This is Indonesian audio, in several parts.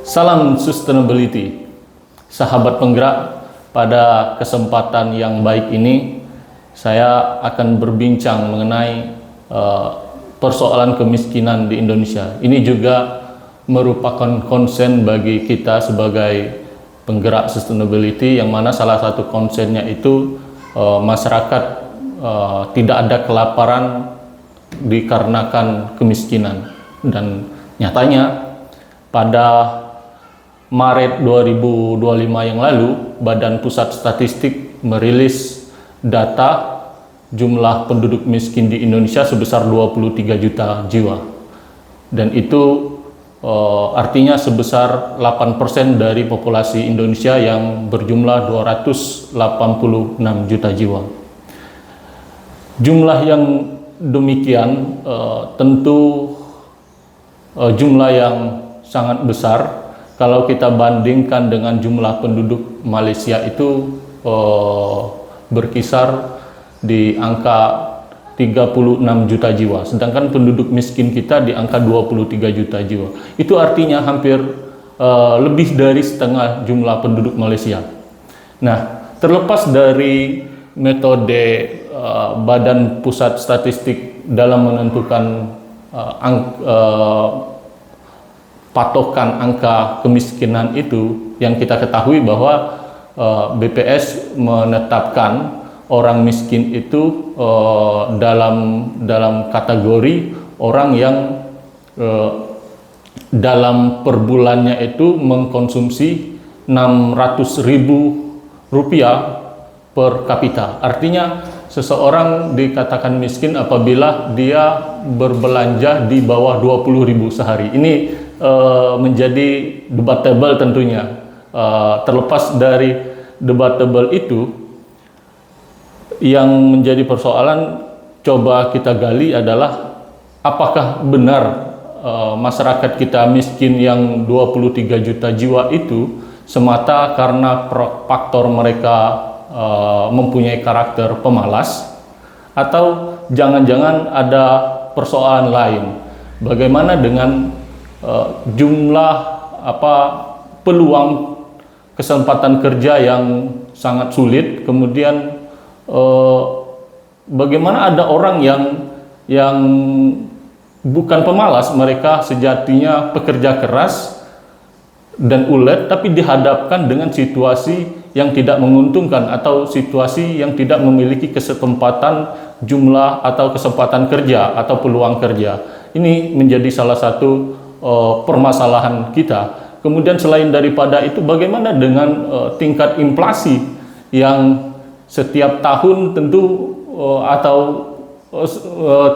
Salam sustainability, sahabat penggerak. Pada kesempatan yang baik ini, saya akan berbincang mengenai persoalan kemiskinan di Indonesia. Ini juga merupakan konsen bagi kita sebagai penggerak sustainability, yang mana salah satu konsennya itu masyarakat tidak ada kelaparan dikarenakan kemiskinan. Dan nyatanya pada Maret 2025 yang lalu, Badan Pusat Statistik merilis data jumlah penduduk miskin di Indonesia sebesar 23 juta jiwa. Dan itu artinya sebesar 8% dari populasi Indonesia yang berjumlah 286 juta jiwa. Jumlah yang demikian tentu jumlah yang sangat besar kalau kita bandingkan dengan jumlah penduduk Malaysia itu berkisar di angka 36 juta jiwa, sedangkan penduduk miskin kita di angka 23 juta jiwa. Itu artinya hampir lebih dari setengah jumlah penduduk Malaysia. Nah, terlepas dari metode Badan Pusat Statistik dalam menentukan patokan angka kemiskinan itu, yang kita ketahui bahwa BPS menetapkan orang miskin itu dalam kategori orang yang dalam per bulannya itu mengkonsumsi 600.000 rupiah per kapita. Artinya seseorang dikatakan miskin apabila dia berbelanja di bawah 20.000 sehari. Ini menjadi debatable tentunya. Terlepas dari debatable itu, yang menjadi persoalan coba kita gali adalah apakah benar masyarakat kita miskin yang 23 juta jiwa itu semata karena faktor mereka mempunyai karakter pemalas, atau jangan-jangan ada persoalan lain. Bagaimana dengan jumlah peluang kesempatan kerja yang sangat sulit, kemudian bagaimana ada orang yang bukan pemalas, mereka sejatinya pekerja keras dan ulet, tapi dihadapkan dengan situasi yang tidak menguntungkan atau situasi yang tidak memiliki kesempatan jumlah atau kesempatan kerja atau peluang kerja. Ini menjadi salah satu permasalahan kita. Kemudian selain daripada itu, bagaimana dengan tingkat inflasi yang setiap tahun tentu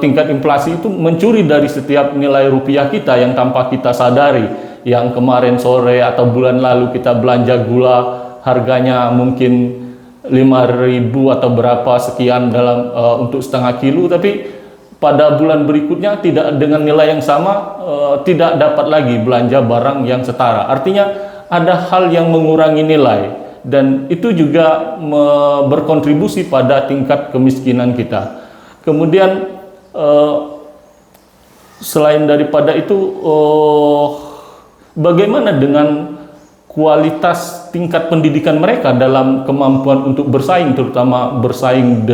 tingkat inflasi itu mencuri dari setiap nilai rupiah kita yang tanpa kita sadari. Yang kemarin sore atau bulan lalu kita belanja gula harganya mungkin 5.000 atau berapa sekian dalam untuk setengah kilo, tapi pada bulan berikutnya tidak dengan nilai yang sama, tidak dapat lagi belanja barang yang setara. Artinya ada hal yang mengurangi nilai, dan itu juga berkontribusi pada tingkat kemiskinan kita. Kemudian selain daripada itu, bagaimana dengan kualitas tingkat pendidikan mereka dalam kemampuan untuk bersaing, terutama bersaing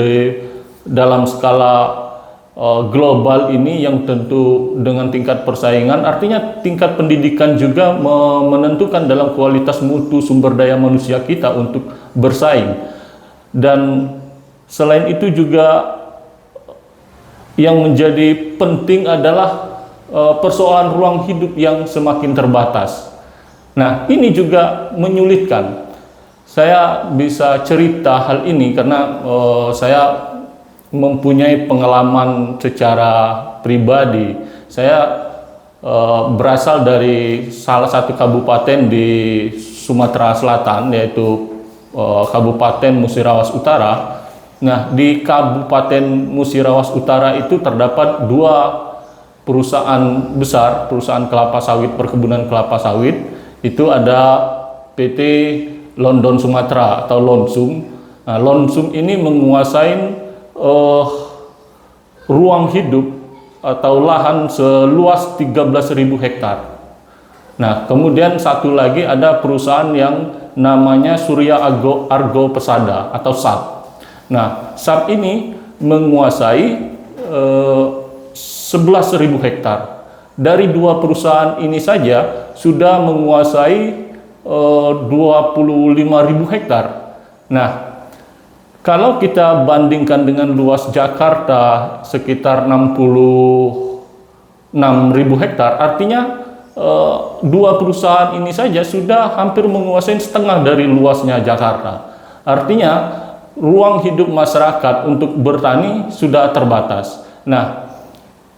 dalam skala global ini yang tentu dengan tingkat persaingan, artinya tingkat pendidikan juga menentukan dalam kualitas mutu sumber daya manusia kita untuk bersaing. Dan selain itu juga yang menjadi penting adalah persoalan ruang hidup yang semakin terbatas. Nah, ini juga menyulitkan. Saya bisa cerita hal ini karena saya mempunyai pengalaman secara pribadi. Saya berasal dari salah satu kabupaten di Sumatera Selatan, yaitu Kabupaten Musirawas Utara. Nah, di Kabupaten Musirawas Utara itu terdapat dua perusahaan besar, perusahaan kelapa sawit, perkebunan kelapa sawit. Itu ada PT London Sumatera atau Lonsum. Nah, Lonsum ini menguasai eh, ruang hidup atau lahan seluas 13.000 hektar. Nah, kemudian satu lagi ada perusahaan yang namanya Surya Argo Pesada atau SAP. Nah, SAP ini menguasai 11.000 hektar. Dari dua perusahaan ini saja sudah menguasai 25.000 hektar. Nah, kalau kita bandingkan dengan luas Jakarta sekitar 66.000 hektar, artinya dua perusahaan ini saja sudah hampir menguasai setengah dari luasnya Jakarta. Artinya ruang hidup masyarakat untuk bertani sudah terbatas. Nah,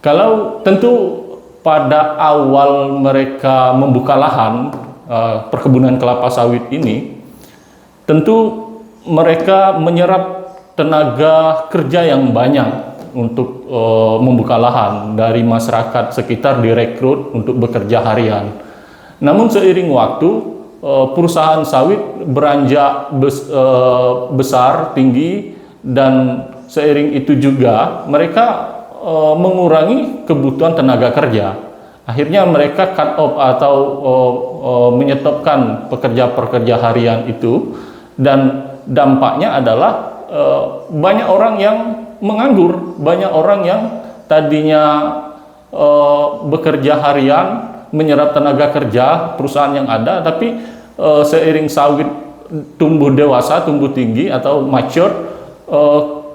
kalau tentu pada awal mereka membuka lahan perkebunan kelapa sawit ini, tentu mereka menyerap tenaga kerja yang banyak untuk membuka lahan dari masyarakat sekitar, direkrut untuk bekerja harian. Namun seiring waktu perusahaan sawit beranjak besar, tinggi, dan seiring itu juga mereka mengurangi kebutuhan tenaga kerja. Akhirnya mereka cut off atau menyetopkan pekerja-pekerja harian itu, dan dampaknya adalah banyak orang yang menganggur, banyak orang yang tadinya bekerja harian, menyerap tenaga kerja perusahaan yang ada, tapi seiring sawit tumbuh dewasa, tumbuh tinggi atau mature,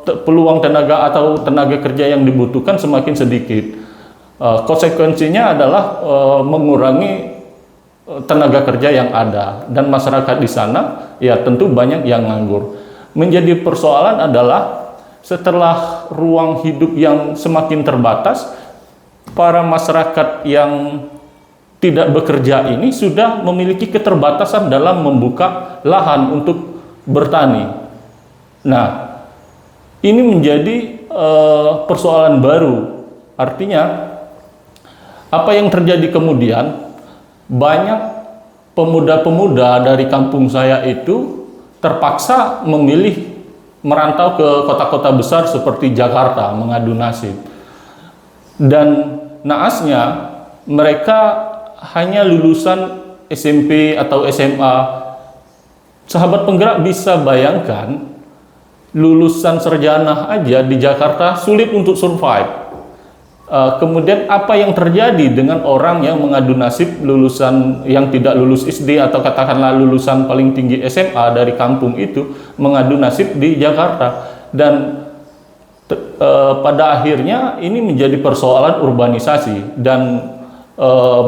peluang tenaga atau tenaga kerja yang dibutuhkan semakin sedikit. Konsekuensinya adalah mengurangi tenaga kerja yang ada, dan masyarakat di sana ya tentu banyak yang nganggur. Menjadi persoalan adalah setelah ruang hidup yang semakin terbatas, para masyarakat yang tidak bekerja ini sudah memiliki keterbatasan dalam membuka lahan untuk bertani. Nah, ini menjadi persoalan baru. Artinya, apa yang terjadi kemudian, banyak pemuda-pemuda dari kampung saya itu terpaksa memilih merantau ke kota-kota besar seperti Jakarta mengadu nasib. Dan naasnya mereka hanya lulusan SMP atau SMA. Sahabat penggerak bisa bayangkan, lulusan sarjana aja di Jakarta sulit untuk survive. Kemudian apa yang terjadi dengan orang yang mengadu nasib lulusan yang tidak lulus SD atau katakanlah lulusan paling tinggi SMA dari kampung itu mengadu nasib di Jakarta, dan pada akhirnya ini menjadi persoalan urbanisasi dan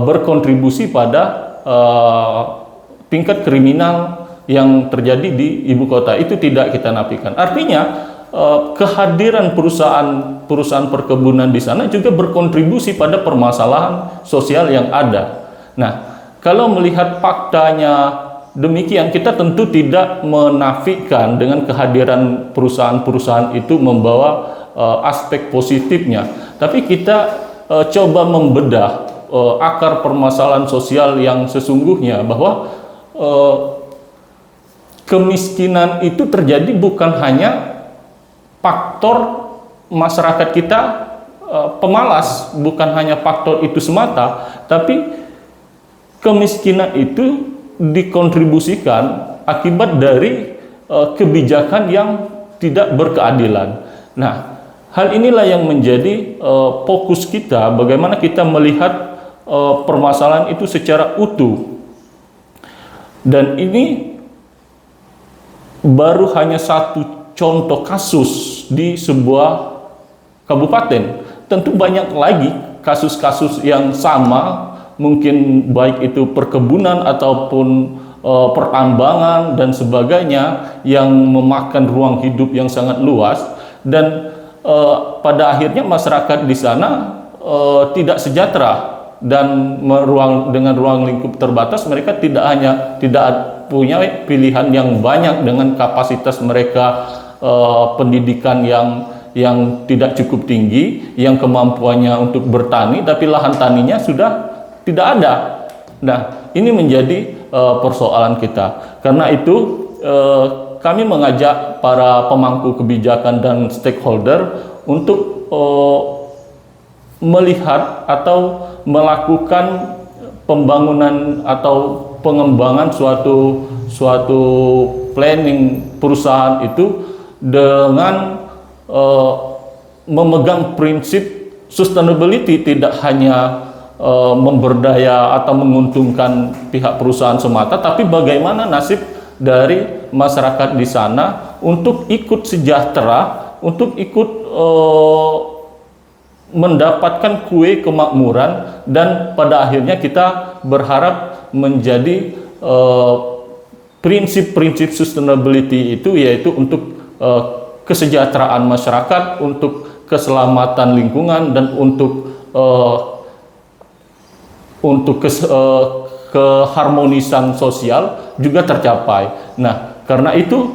berkontribusi pada tingkat kriminal yang terjadi di ibu kota. Itu tidak kita nafikan. Artinya kehadiran perusahaan perkebunan di sana juga berkontribusi pada permasalahan sosial yang ada. Nah, kalau melihat faktanya demikian, kita tentu tidak menafikan dengan kehadiran perusahaan-perusahaan itu membawa aspek positifnya. Tapi kita coba membedah akar permasalahan sosial yang sesungguhnya, bahwa kemiskinan itu terjadi bukan hanya faktor masyarakat kita pemalas, bukan hanya faktor itu semata, tapi kemiskinan itu dikontribusikan akibat dari kebijakan yang tidak berkeadilan. Nah, hal inilah yang menjadi fokus kita, bagaimana kita melihat permasalahan itu secara utuh. Dan ini baru hanya satu contoh kasus di sebuah kabupaten. Tentu banyak lagi kasus-kasus yang sama, mungkin baik itu perkebunan ataupun pertambangan dan sebagainya, yang memakan ruang hidup yang sangat luas, dan pada akhirnya masyarakat di sana tidak sejahtera, dan dengan ruang lingkup terbatas mereka tidak punya pilihan yang banyak dengan kapasitas mereka pendidikan yang tidak cukup tinggi, yang kemampuannya untuk bertani tapi lahan taninya sudah tidak ada. Nah, ini menjadi persoalan kita. Karena itu kami mengajak para pemangku kebijakan dan stakeholder untuk melihat atau melakukan pembangunan atau pengembangan suatu planning perusahaan itu dengan memegang prinsip sustainability, tidak hanya memberdaya atau menguntungkan pihak perusahaan semata, tapi bagaimana nasib dari masyarakat di sana untuk ikut sejahtera, untuk ikut mendapatkan kue kemakmuran, dan pada akhirnya kita berharap menjadi prinsip-prinsip sustainability itu, yaitu untuk kesejahteraan masyarakat, untuk keselamatan lingkungan, dan untuk keharmonisan sosial juga tercapai. Nah, karena itu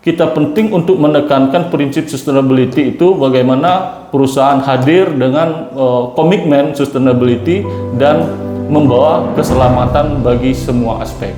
kita penting untuk menekankan prinsip sustainability itu, bagaimana perusahaan hadir dengan komitmen sustainability dan membawa keselamatan bagi semua aspek.